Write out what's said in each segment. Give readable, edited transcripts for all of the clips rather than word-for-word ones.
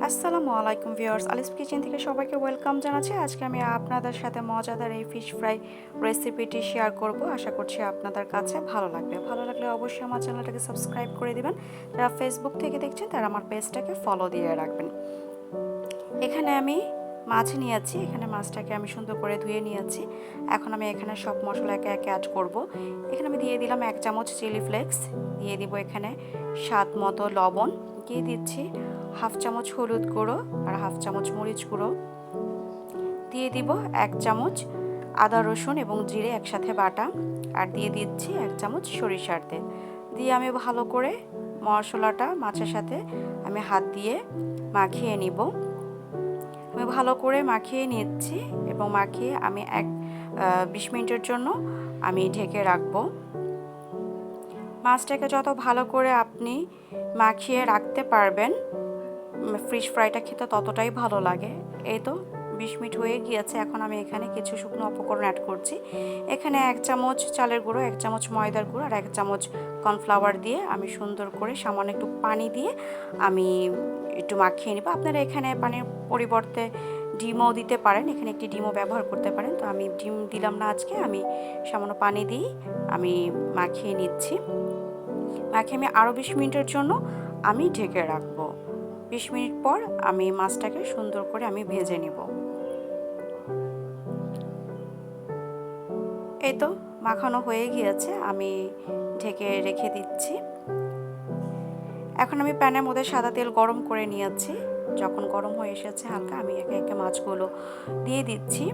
আসসালামু আলাইকুম ভিউয়ার্স, আলিস কিচেন থেকে সবাইকে ওয়েলকাম জানাচ্ছি। আজকে আমি আপনাদের সাথে মজাদার এই ফিশ ফ্রাই রেসিপিটি শেয়ার করব। আশা করছি আপনাদের কাছে ভালো লাগবে। ভালো লাগলে অবশ্যই আমার চ্যানেলটাকে সাবস্ক্রাইব করে দিবেন। যারা ফেসবুক থেকে দেখছেন তারা আমার পেজটাকে ফলো দিয়ে রাখবেন। এখানে আমি মাছ নিয়েছি, এখানে মাছটাকে আমি সুন্দর করে ধুয়ে নিয়েছি। এখন আমি এখানে সব মশলা একে একে অ্যাড করব। এখানে আমি দিয়ে দিলাম 1 চামচ চিলি ফ্লেক্স, দিয়ে দিব এখানে স্বাদ মতো লবণ, দিয়ে দিচ্ছি 1/2 চামচ হলুদ গুঁড়ো আর 1/2 চামচ মরিচ গুঁড়ো, দিয়ে দিব 1 চামচ আদা রসুন এবং জিরে একসাথে বাটা, আর দিয়ে দিচ্ছি 1 চামচ সরিষার তেল। দিয়ে আমি ভালো করে মশলাটা মাছের সাথে আমি হাত দিয়ে মাখিয়ে নিব। আমি ভালো করে মাখিয়ে নিচ্ছি এবং মাখিয়ে আমি 20 মিনিটের জন্য আমি ঢেকে রাখবো। মাছটাকে যত ভালো করে আপনি মাখিয়ে রাখতে পারবেন, ফিশ ফ্রাইটা খেতে ততটাই ভালো লাগে। এই তো 20 মিনিট হয়ে গিয়েছে। এখন আমি এখানে কিছু শুকনো উপকরণ অ্যাড করছি। এখানে 1 চামচ চালের গুঁড়ো, 1 চামচ ময়দার গুঁড়ো আর 1 চামচ কর্নফ্লাওয়ার দিয়ে আমি সুন্দর করে সামান্য একটু পানি দিয়ে আমি একটু মাখিয়ে নিব। আপনারা এখানে পানির পরিবর্তে ডিমও দিতে পারেন, এখানে একটি ডিমও ব্যবহার করতে পারেন। তো আমি ডিম দিলাম না আজকে, আমি সামান্য পানি দিয়ে আমি মাখিয়ে নিচ্ছি। মাখিয়ে আমি আরও 20 মিনিটের জন্য আমি ঢেকে রাখবো। 20 মিনিট পর আমি মাছটাকে সুন্দর করে আমি ভেজে নিব। এই তো মাখানো হয়ে গিয়েছে, আমি ঢেকে রেখে দিচ্ছি। এখন আমি প্যানের মধ্যে সাদা তেল গরম করে নিয়েছি। যখন গরম হয়ে এসেছে হালকা, আমি একে একে মাছগুলো দিয়ে দিচ্ছি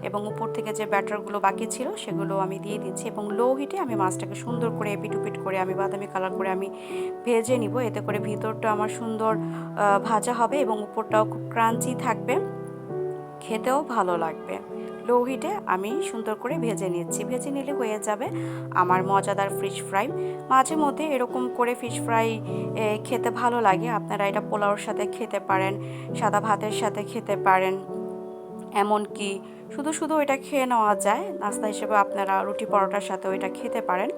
এবং উপর থেকে যে ব্যাটারগুলো বাকি ছিল সেগুলো আমি দিয়ে দিচ্ছি এবং লো হিটে আমি মাছটাকে সুন্দর করে এপিট ওপিট করে আমি বাদামি কালার করে আমি ভেজে নিব। এতে করে ভিতরটা আমার সুন্দর ভাজা হবে এবং উপরটাও খুব ক্রাঞ্চি থাকবে, খেতেও ভালো লাগবে। লো হিটে আমি সুন্দর করে ভেজে নিচ্ছি। ভেজে নিলে হয়ে যাবে আমার মজাদার ফিশ ফ্রাই। মাঝে মধ্যে এরকম করে ফিশ ফ্রাই খেতে ভালো লাগে। আপনারা এটা পোলাওর সাথে খেতে পারেন, সাদা ভাতের সাথে খেতে পারেন, এমনকি শুধু শুধু এটা খেয়ে নেওয়া যায়। নাস্তা হিসেবে আপনারা রুটি পরোটার সাথেও এটা খেতে পারেন।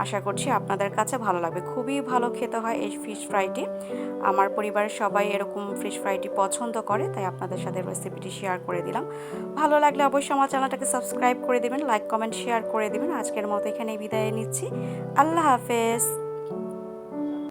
আশা করছি আপনাদের কাছে ভালো লাগবে। খুবই ভালো খেতে হয় এই ফিশ ফ্রাইটি। আমার পরিবারের সবাই এরকম ফিশ ফ্রাইটি পছন্দ করে, তাই আপনাদের সাথে রেসিপিটি শেয়ার করে দিলাম। ভালো লাগলে অবশ্যই আমার চ্যানেলটাকে সাবস্ক্রাইব করে দেবেন, লাইক কমেন্ট শেয়ার করে দেবেন। আজকের মতো এখানেই বিদায় নিচ্ছি। আল্লাহ হাফেজ।